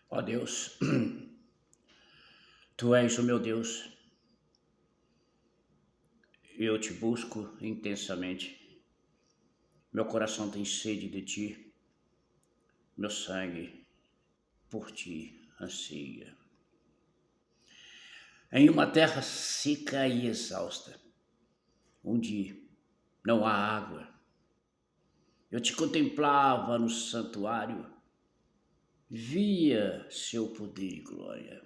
Ó Deus, Tu és o meu Deus, eu te busco intensamente. Meu coração tem sede de Ti, meu sangue por Ti anseia. Em uma terra seca e exausta, onde não há água, eu te contemplava no santuário, via seu poder e glória.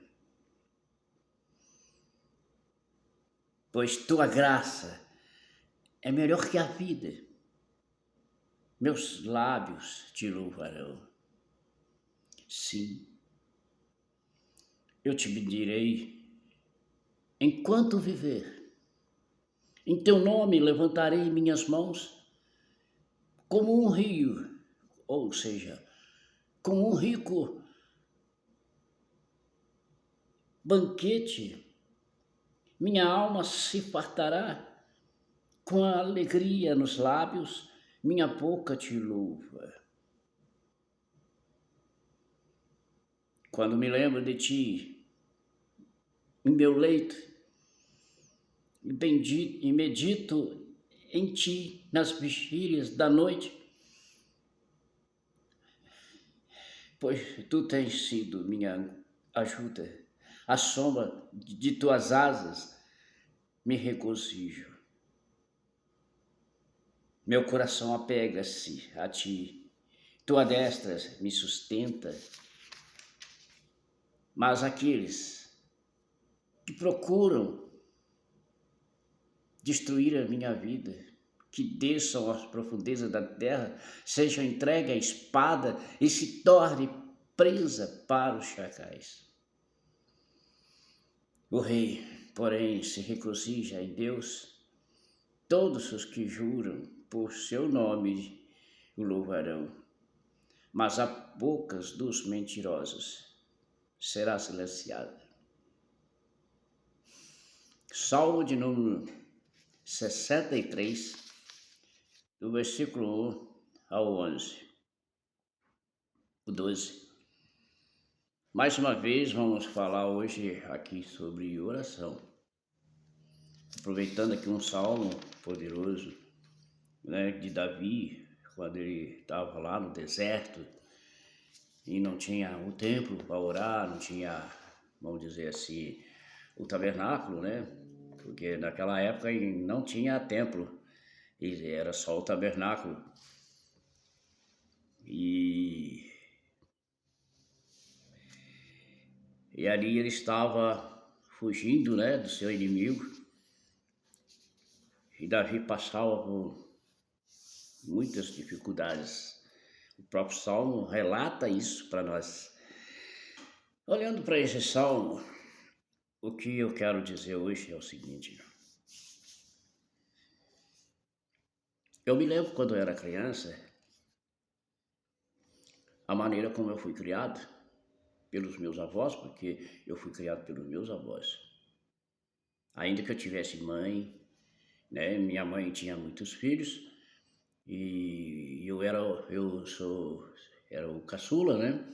Pois Tua graça é melhor que a vida, meus lábios te louvarão. Sim, eu te bendirei enquanto viver. Em teu nome levantarei minhas mãos como um rio, ou seja, como um rico banquete. Minha alma se fartará com a alegria nos lábios, minha boca te louva. Quando me lembro de ti, em meu leito, e medito em ti nas vigílias da noite, pois tu tens sido minha ajuda. À sombra de tuas asas me regozijo. Meu coração apega-se a ti. Tua destra me sustenta. Mas aqueles que procuram destruir a minha vida, que desçam às profundezas da terra, sejam entregues à espada e se torne presa para os chacais. O rei, porém, se regozija em Deus. Todos os que juram por seu nome o louvarão. Mas a bocas dos mentirosos será silenciada. Salmo de número 63, do versículo 1 ao 11, o 12. Mais uma vez vamos falar hoje aqui sobre oração. Aproveitando aqui um salmo poderoso, né, de Davi, quando ele estava lá no deserto e não tinha um templo para orar, não tinha, vamos dizer assim, o tabernáculo, né? Porque naquela época não tinha templo, era só o tabernáculo. E ali ele estava fugindo, né, do seu inimigo. E Davi passava por muitas dificuldades. O próprio Salmo relata isso para nós. Olhando para esse Salmo, o que eu quero dizer hoje é o seguinte. Eu me lembro quando eu era criança, a maneira como eu fui criado pelos meus avós, porque eu fui criado pelos meus avós. Ainda que eu tivesse mãe, né, minha mãe tinha muitos filhos e era o caçula, né?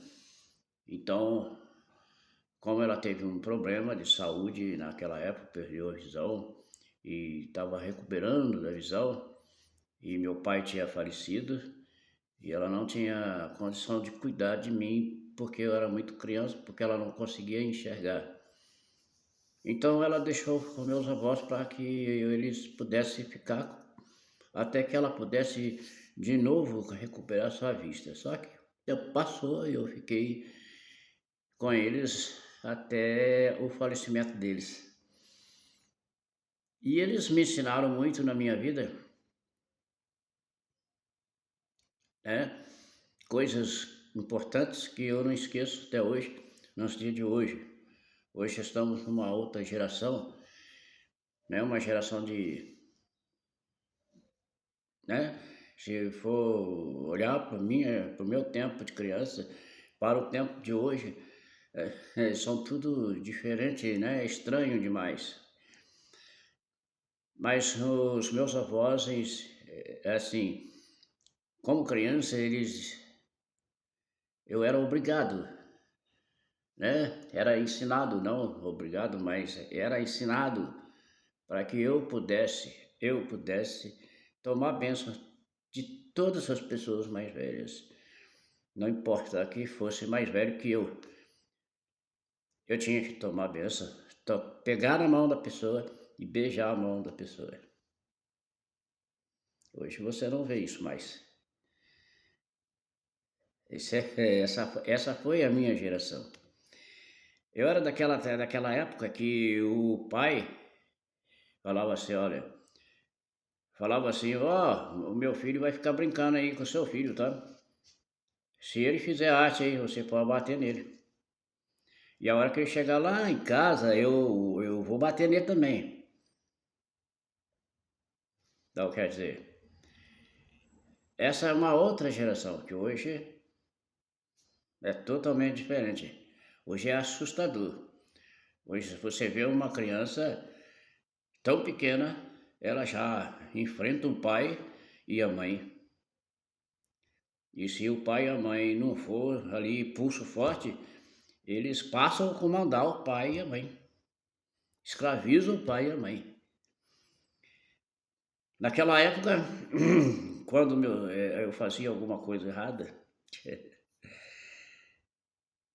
Então, como ela teve um problema de saúde naquela época, perdeu a visão e estava recuperando da visão, e meu pai tinha falecido e ela não tinha condição de cuidar de mim porque eu era muito criança, porque ela não conseguia enxergar. Então ela deixou com meus avós para que eles pudessem ficar até que ela pudesse de novo recuperar sua vista. Só que o tempo passou e eu fiquei com eles até o falecimento deles. E eles me ensinaram muito na minha vida, né? Coisas importantes que eu não esqueço até hoje, nos dias de hoje. Hoje estamos numa outra geração, né? Uma geração de, né? Se for olhar para o meu tempo de criança, para o tempo de hoje, são tudo diferente, né? É estranho demais. Mas os meus avós, assim, como criança, eu era obrigado né? Era ensinado, não obrigado, mas era ensinado para que eu pudesse tomar bênção de todas as pessoas mais velhas. Não importa que fosse mais velho que eu tinha que tomar a benção, pegar na mão da pessoa e beijar a mão da pessoa. Hoje você não vê isso mais. Essa foi a minha geração. Eu era daquela época que o pai falava assim, olha, falava assim, ó, o meu filho vai ficar brincando aí com o seu filho, tá? Se ele fizer arte aí, você pode bater nele. E a hora que ele chegar lá em casa, eu vou bater nele também. Então, quer dizer, essa é uma outra geração, que hoje é totalmente diferente. Hoje é assustador. Hoje, se você vê uma criança tão pequena, ela já enfrenta o pai e a mãe. E se o pai e a mãe não for ali pulso forte, eles passam a comandar o pai e a mãe. Escravizam o pai e a mãe. Naquela época, quando eu fazia alguma coisa errada,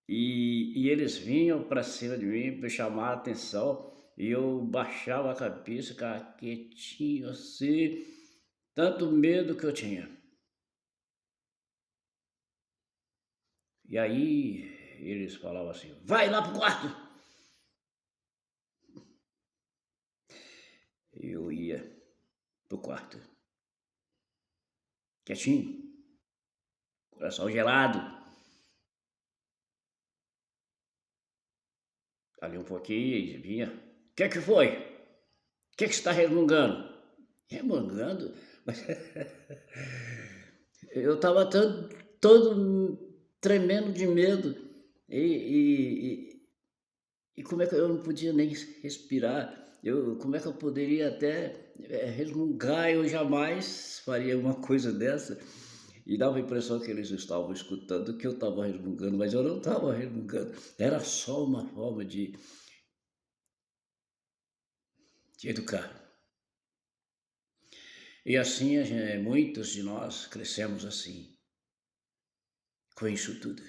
e eles vinham para cima de mim para chamar a atenção, e eu baixava a cabeça, ficava quietinho assim, tanto medo que eu tinha. E aí eles falavam assim, vai lá pro quarto! Eu ia pro quarto, quietinho, coração gelado, ali um pouquinho e vinha, o que foi? O que você está resmungando? Remangando? Mas eu estava todo tremendo de medo. E como é que eu não podia nem respirar? Como é que eu poderia até resmungar? Eu jamais faria uma coisa dessa. E dava a impressão que eles estavam escutando que eu estava resmungando, mas eu não estava resmungando. Era só uma forma de educar. E assim, muitos de nós crescemos assim, com isso tudo.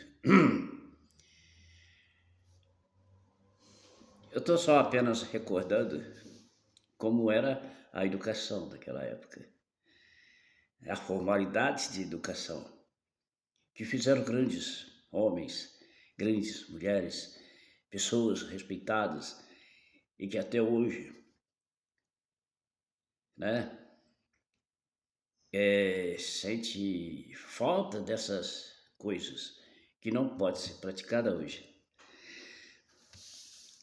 Eu estou só apenas recordando como era a educação daquela época, a formalidade de educação, que fizeram grandes homens, grandes mulheres, pessoas respeitadas e que até hoje, né, sente falta dessas coisas que não pode ser praticada hoje.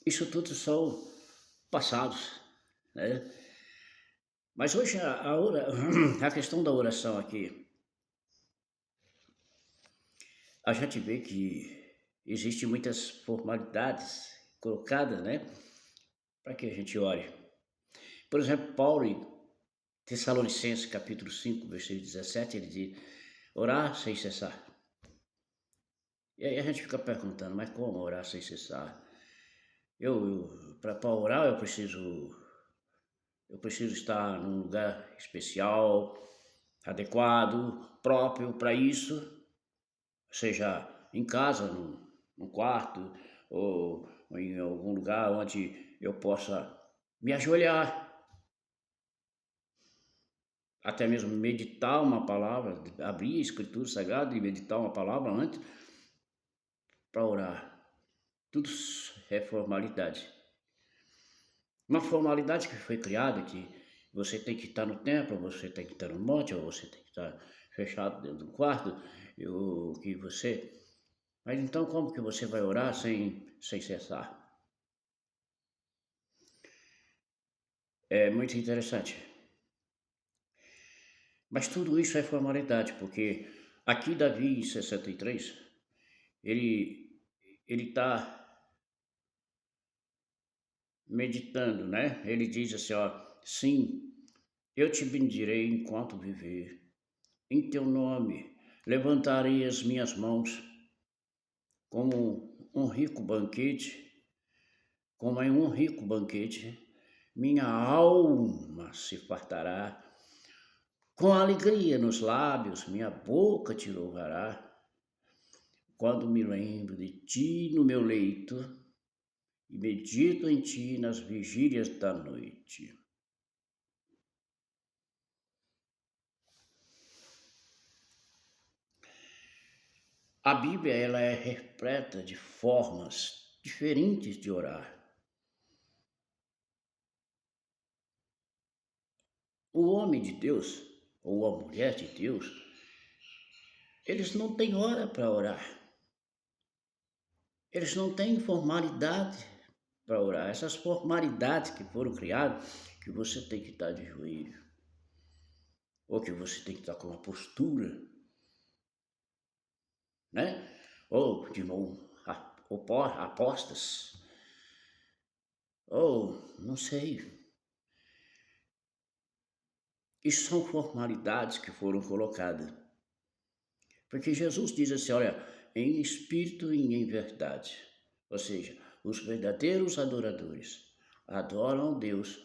Isso tudo são passados, né? Mas hoje a questão da oração aqui, a gente vê que existem muitas formalidades colocadas, né, para que a gente ore. Por exemplo, Paulo em Tessalonicenses capítulo 5, versículo 17, ele diz, orar sem cessar. E aí a gente fica perguntando, mas como orar sem cessar? Para orar eu preciso estar num lugar especial, adequado, próprio para isso, seja em casa, num quarto, ou em algum lugar onde eu possa me ajoelhar, até mesmo meditar uma palavra, abrir a Escritura Sagrada e meditar uma palavra antes para orar. Tudo é formalidade. Uma formalidade que foi criada que você tem que estar no templo, você tem que estar no monte, ou você tem que estar fechado dentro do quarto, o que você... Mas então como que você vai orar sem cessar? É muito interessante. Mas tudo isso é formalidade, porque aqui Davi em 63, ele está meditando, né? Ele diz assim, ó, sim, eu te bendirei enquanto viver. Em teu nome levantarei as minhas mãos como um rico banquete, como em um rico banquete, minha alma se fartará. Com alegria nos lábios, minha boca te louvará. Quando me lembro de ti no meu leito e medito em ti nas vigílias da noite. A Bíblia ela é repleta de formas diferentes de orar. O homem de Deus, ou a mulher de Deus, eles não têm hora para orar. Eles não têm formalidade para orar. Essas formalidades que foram criadas, que você tem que estar de joelho, ou que você tem que estar com uma postura, né? Ou de mão apostas, ou não sei. Isso são formalidades que foram colocadas. Porque Jesus diz assim, olha, em espírito e em verdade. Ou seja, os verdadeiros adoradores adoram a Deus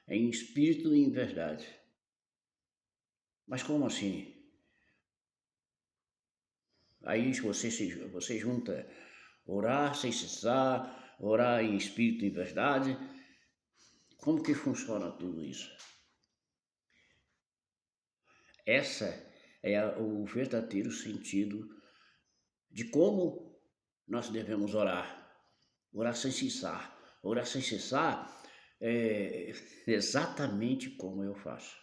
em espírito e em verdade. Mas como assim? Aí você junta orar sem cessar, orar em espírito e em verdade. Como que funciona tudo isso? Essa é o verdadeiro sentido de como nós devemos orar. Orar sem cessar. Orar sem cessar é exatamente como eu faço.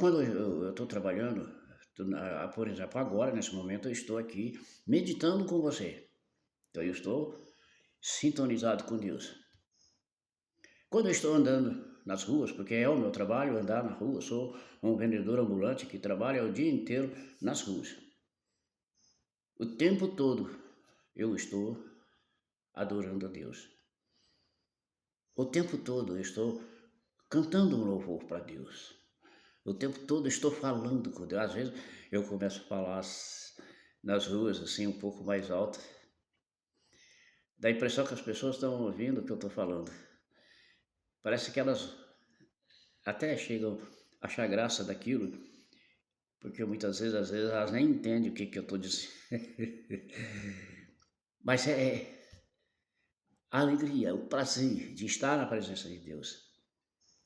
Quando eu estou trabalhando, por exemplo, agora, nesse momento, eu estou aqui meditando com você. Então, eu estou sintonizado com Deus. Quando eu estou andando nas ruas, porque é o meu trabalho andar na rua, sou um vendedor ambulante que trabalha o dia inteiro nas ruas. O tempo todo eu estou adorando a Deus. O tempo todo eu estou cantando um louvor para Deus. O tempo todo eu estou falando com Deus. Às vezes eu começo a falar nas ruas assim um pouco mais alto. Dá a impressão que as pessoas estão ouvindo o que eu estou falando. Parece que elas até chegam a achar graça daquilo, porque muitas vezes, às vezes, elas nem entendem o que eu estou dizendo. Mas é a alegria, o prazer de estar na presença de Deus,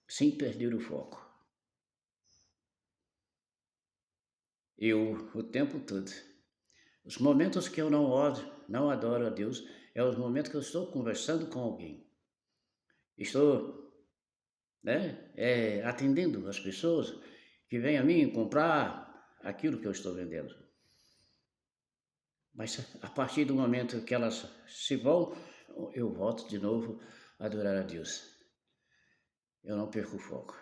sem perder o foco. O tempo todo. Os momentos que eu não adoro a Deus, é os momentos que eu estou conversando com alguém. Estou, atendendo as pessoas que vêm a mim comprar aquilo que eu estou vendendo. Mas a partir do momento que elas se vão, eu volto de novo a adorar a Deus. Eu não perco o foco.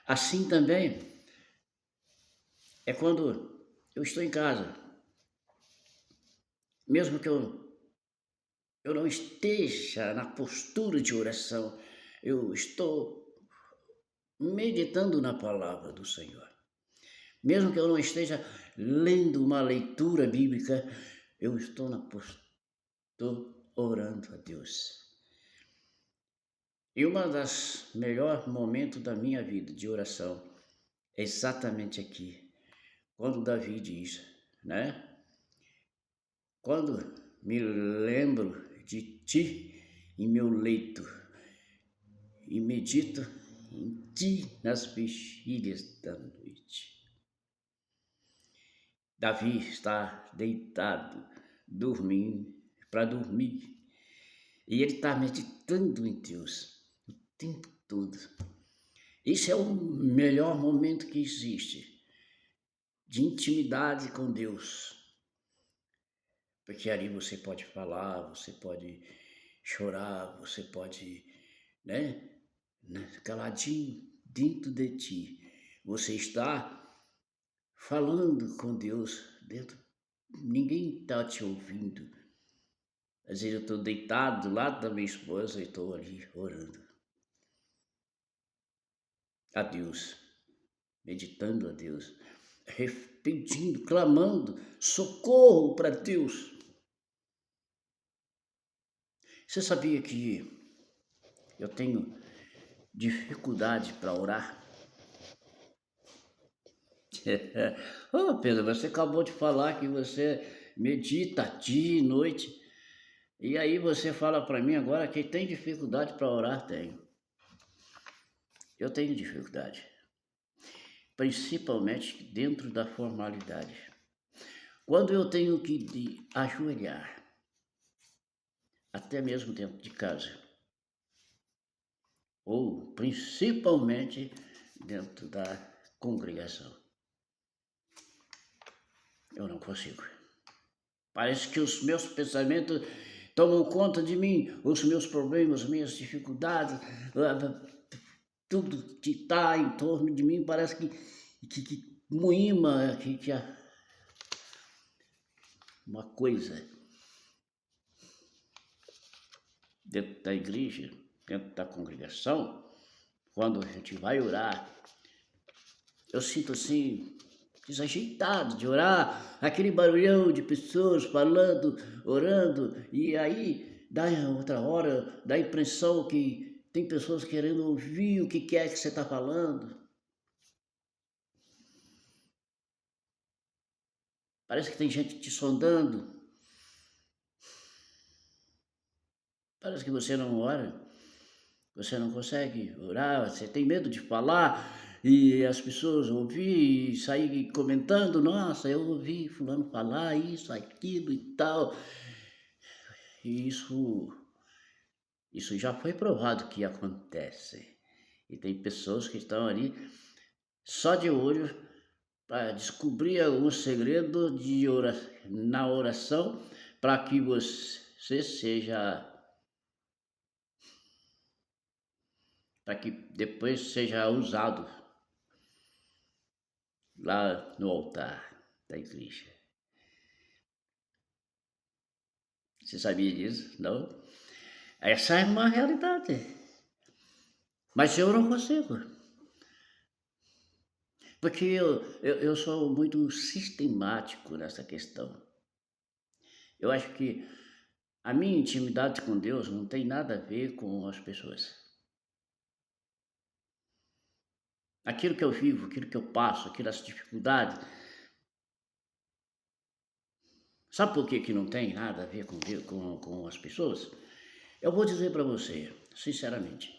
Assim também é quando eu estou em casa. Mesmo que eu não esteja na postura de oração, eu estou meditando na palavra do Senhor. Mesmo que eu não esteja lendo uma leitura bíblica, eu estou orando a Deus. E uma das melhores momentos da minha vida de oração é exatamente aqui, quando Davi diz, né? Quando me lembro de ti em meu leito e medito em ti nas vigílias da noite. Davi está deitado, dormindo, para dormir, e ele está meditando em Deus o tempo todo. Esse é o melhor momento que existe de intimidade com Deus. Porque ali você pode falar, você pode chorar, você pode, caladinho dentro de ti. Você está falando com Deus dentro. Ninguém está te ouvindo. Às vezes eu estou deitado do lado da minha esposa e estou ali orando a Deus, meditando a Deus, pedindo, clamando socorro para Deus. Você sabia que eu tenho dificuldade para orar? Ô Pedro, você acabou de falar que você medita dia e noite. E aí você fala para mim agora que tem dificuldade para orar? Tenho. Eu tenho dificuldade. Principalmente dentro da formalidade. Quando eu tenho que ajoelhar, até mesmo dentro de casa, ou principalmente dentro da congregação, eu não consigo. Parece que os meus pensamentos tomam conta de mim, os meus problemas, as minhas dificuldades, tudo que está em torno de mim parece que moíma, que uma coisa dentro da igreja, dentro da congregação, quando a gente vai orar, eu sinto assim, desajeitado de orar, aquele barulhão de pessoas falando, orando, e aí dá outra hora, dá a impressão que tem pessoas querendo ouvir o que quer que você está falando. Parece que tem gente te sondando. Parece que você não ora, você não consegue orar, você tem medo de falar e as pessoas ouvir e sair comentando, nossa, eu ouvi fulano falar isso, aquilo e tal. E isso já foi provado que acontece. E tem pessoas que estão ali só de olho para descobrir algum segredo na oração para que você seja, para que depois seja usado lá no altar da igreja. Você sabia disso? Não? Essa é uma realidade. Mas eu não consigo. Porque eu sou muito sistemático nessa questão. Eu acho que a minha intimidade com Deus não tem nada a ver com as pessoas. Aquilo que eu vivo, aquilo que eu passo, aquelas dificuldades. Sabe por que não tem nada a ver com Deus, com as pessoas? Eu vou dizer para você, sinceramente.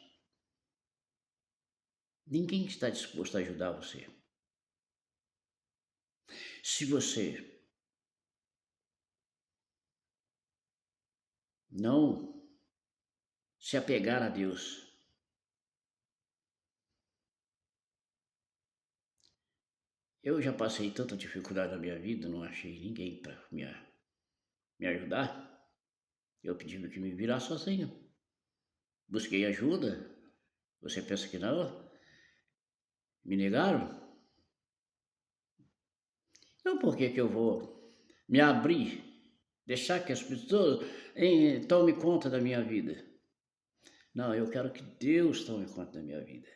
Ninguém está disposto a ajudar você. Se você não se apegar a Deus, eu já passei tanta dificuldade na minha vida, não achei ninguém para me ajudar. Eu tive que me virar sozinho. Busquei ajuda. Você pensa que não? Me negaram? Então por que eu vou me abrir, deixar que as pessoas tomem conta da minha vida? Não, eu quero que Deus tome conta da minha vida.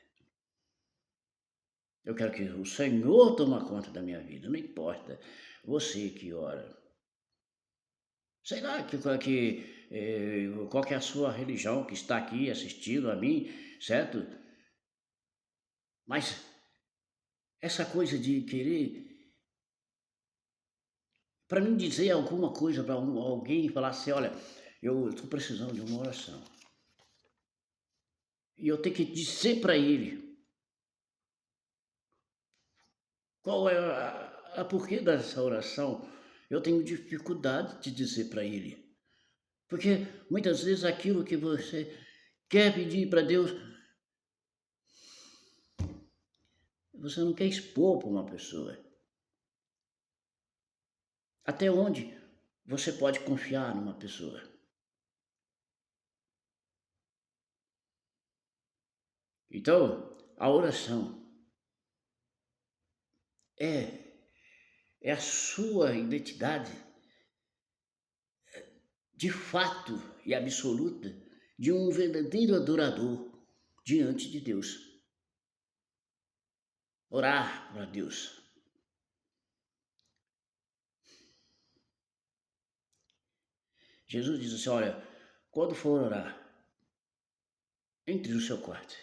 Eu quero que o Senhor tome conta da minha vida, não importa. Você que ora. Sei lá qual que é a sua religião que está aqui assistindo a mim, certo? Mas essa coisa de querer, para mim dizer alguma coisa para alguém e falar assim, olha, eu estou precisando de uma oração. E eu tenho que dizer para ele qual é a porquê dessa oração. Eu tenho dificuldade de dizer para ele. Porque muitas vezes aquilo que você quer pedir para Deus, você não quer expor para uma pessoa. Até onde você pode confiar numa pessoa? Então, a oração é a sua identidade de fato e absoluta de um verdadeiro adorador diante de Deus. Orar para Deus. Jesus diz assim, olha, quando for orar, entre no seu quarto,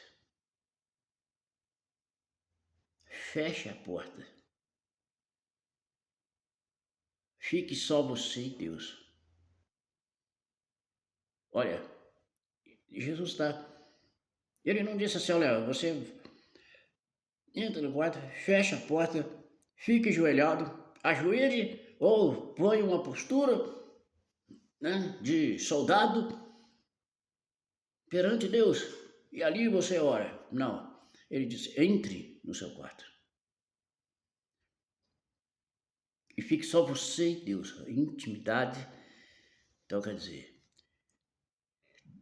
feche a porta, fique só você e Deus. Olha, Jesus está... Ele não disse assim, olha, você entra no quarto, fecha a porta, fique ajoelhado, ajoelhe ou põe uma postura, né, de soldado perante Deus e ali você ora. Não, ele disse, entre no seu quarto e fique só você e Deus, intimidade. Então quer dizer,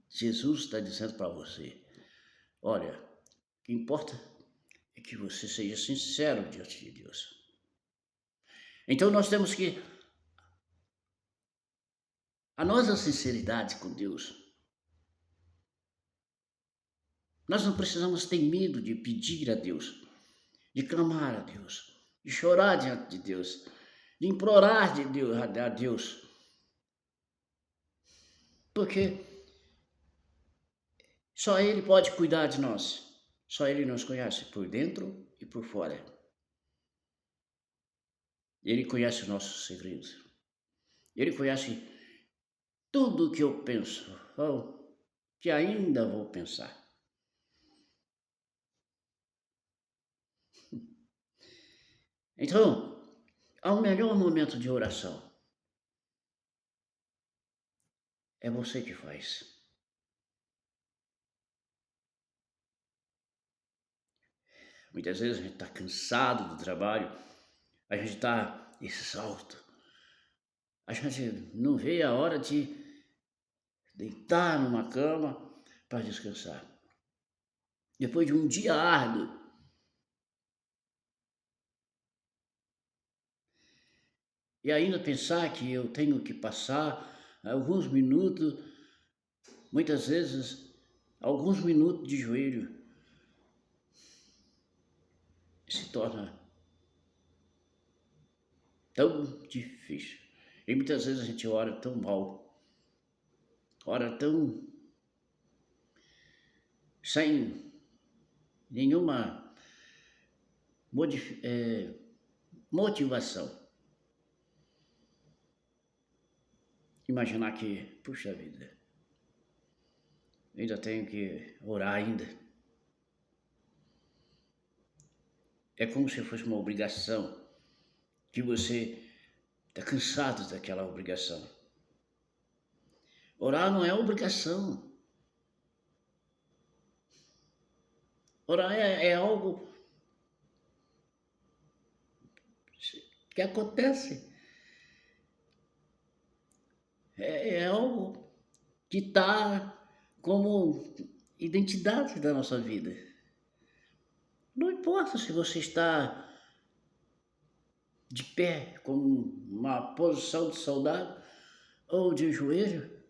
Jesus está dizendo para você, olha, o que importa é que você seja sincero diante de Deus. Então nós temos que, a nossa sinceridade com Deus, nós não precisamos ter medo de pedir a Deus, de clamar a Deus, de chorar diante de Deus, de implorar de Deus, a Deus. Porque só Ele pode cuidar de nós. Só Ele nos conhece por dentro e por fora. Ele conhece os nossos segredos. Ele conhece tudo o que eu penso, ou que ainda vou pensar. Então, ao melhor momento de oração, é você que faz. Muitas vezes a gente está cansado do trabalho, a gente está exausto. A gente não vê a hora de deitar numa cama para descansar. Depois de um dia árduo, e ainda pensar que eu tenho que passar alguns minutos, muitas vezes, alguns minutos de joelho, se torna tão difícil. E muitas vezes a gente ora tão mal, ora tão sem nenhuma motivação. Imaginar que, puxa vida, ainda tenho que orar ainda. É como se fosse uma obrigação, que você está cansado daquela obrigação. Orar não é obrigação. Orar é algo que acontece. É algo que está como identidade da nossa vida. Não importa se você está de pé, com uma posição de soldado, ou de joelho,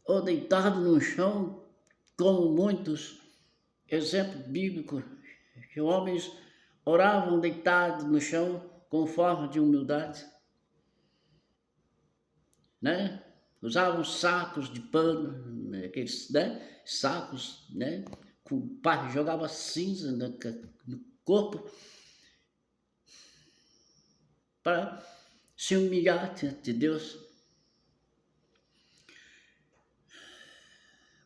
ou deitado no chão, como muitos exemplos bíblicos, que homens oravam deitados no chão com forma de humildade, né? Usavam sacos de pano, aqueles, né? Sacos, né? Jogava cinza no corpo para se humilhar diante de Deus.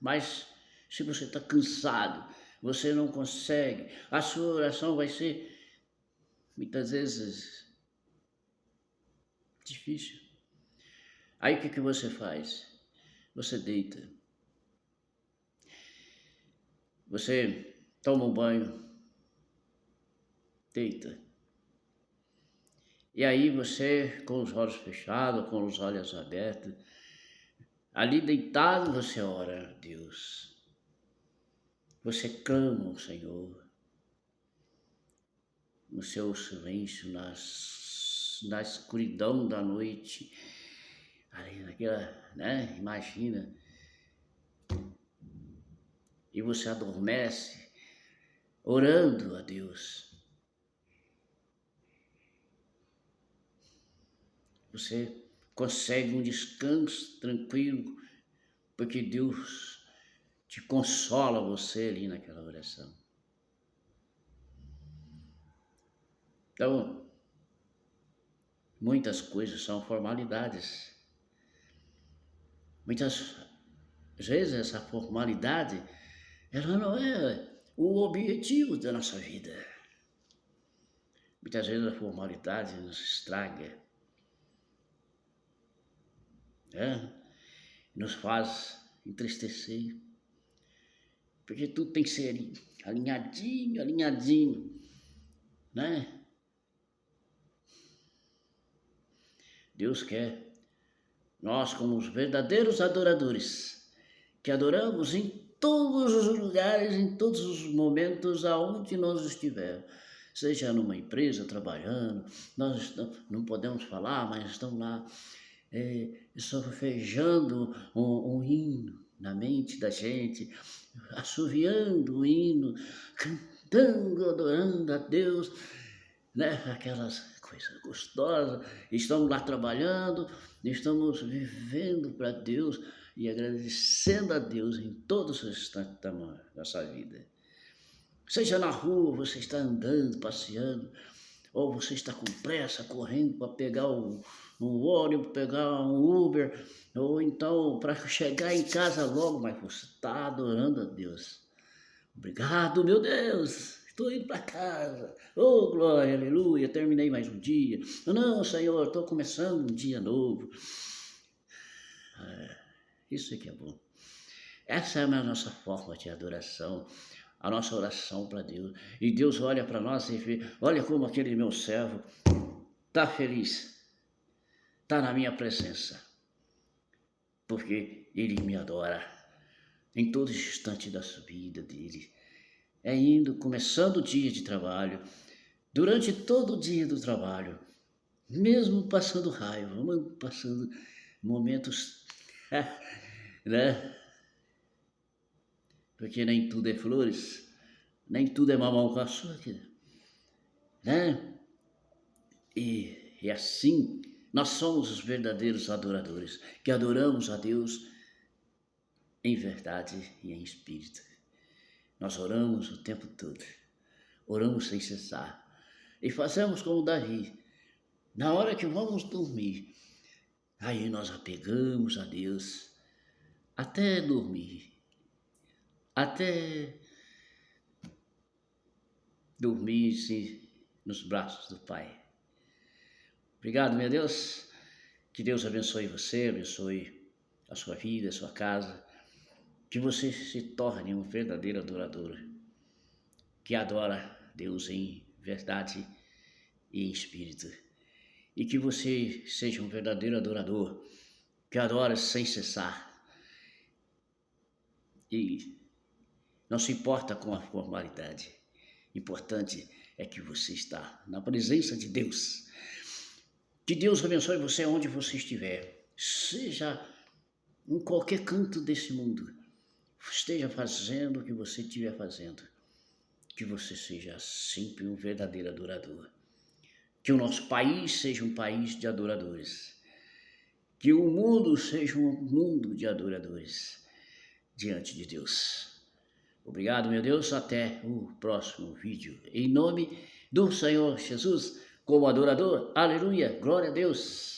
Mas se você está cansado, você não consegue, a sua oração vai ser muitas vezes difícil. Aí o que você faz? Você deita. Você toma um banho, deita. E aí você, com os olhos fechados, com os olhos abertos, ali deitado você ora a Deus. Você clama ao Senhor no seu silêncio, na escuridão da noite, ali naquela, né? Imagina. E você adormece orando a Deus. Você consegue um descanso tranquilo, porque Deus te consola você ali naquela oração. Então, muitas coisas são formalidades. Muitas vezes essa formalidade, ela não é o objetivo da nossa vida. Muitas vezes a formalidade nos estraga, né? Nos faz entristecer, porque tudo tem que ser alinhadinho, né? Deus quer nós, como os verdadeiros adoradores, que adoramos em todos os lugares, em todos os momentos, aonde nós estivermos. Seja numa empresa, trabalhando, nós não podemos falar, mas estamos lá solfejando um hino na mente da gente, assoviando o hino, cantando, adorando a Deus, né? Aquelas coisas gostosas. Estamos lá trabalhando, estamos vivendo para Deus e agradecendo a Deus em todos os instantes da nossa vida. Seja na rua, você está andando, passeando, ou você está com pressa, correndo para pegar um ônibus, pegar um Uber, ou então para chegar em casa logo, mas você está adorando a Deus. Obrigado, meu Deus, estou indo para casa. Oh, glória, aleluia, terminei mais um dia. Não, Senhor, estou começando um dia novo. Isso é que é bom. Essa é a nossa forma de adoração, a nossa oração para Deus. E Deus olha para nós e vê, olha como aquele meu servo está feliz, está na minha presença, porque ele me adora em todo instante da vida dele. É indo, começando o dia de trabalho, durante todo o dia do trabalho, mesmo passando raiva, passando momentos, né? Porque nem tudo é flores, nem tudo é mamão com açúcar, né? E assim, nós somos os verdadeiros adoradores, que adoramos a Deus em verdade e em espírito. Nós oramos o tempo todo, oramos sem cessar, e fazemos como Davi, na hora que vamos dormir, aí nós apegamos a Deus até dormir, sim, nos braços do Pai. Obrigado, meu Deus, que Deus abençoe você, abençoe a sua vida, a sua casa, que você se torne um verdadeiro adorador, que adora Deus em verdade e em espírito, e que você seja um verdadeiro adorador, que adora sem cessar, e não se importa com a formalidade. Importante é que você está na presença de Deus. Que Deus abençoe você onde você estiver, seja em qualquer canto desse mundo, esteja fazendo o que você estiver fazendo, que você seja sempre um verdadeiro adorador. Que o nosso país seja um país de adoradores. Que o mundo seja um mundo de adoradores diante de Deus. Obrigado, meu Deus, até o próximo vídeo. Em nome do Senhor Jesus, como adorador, aleluia, glória a Deus.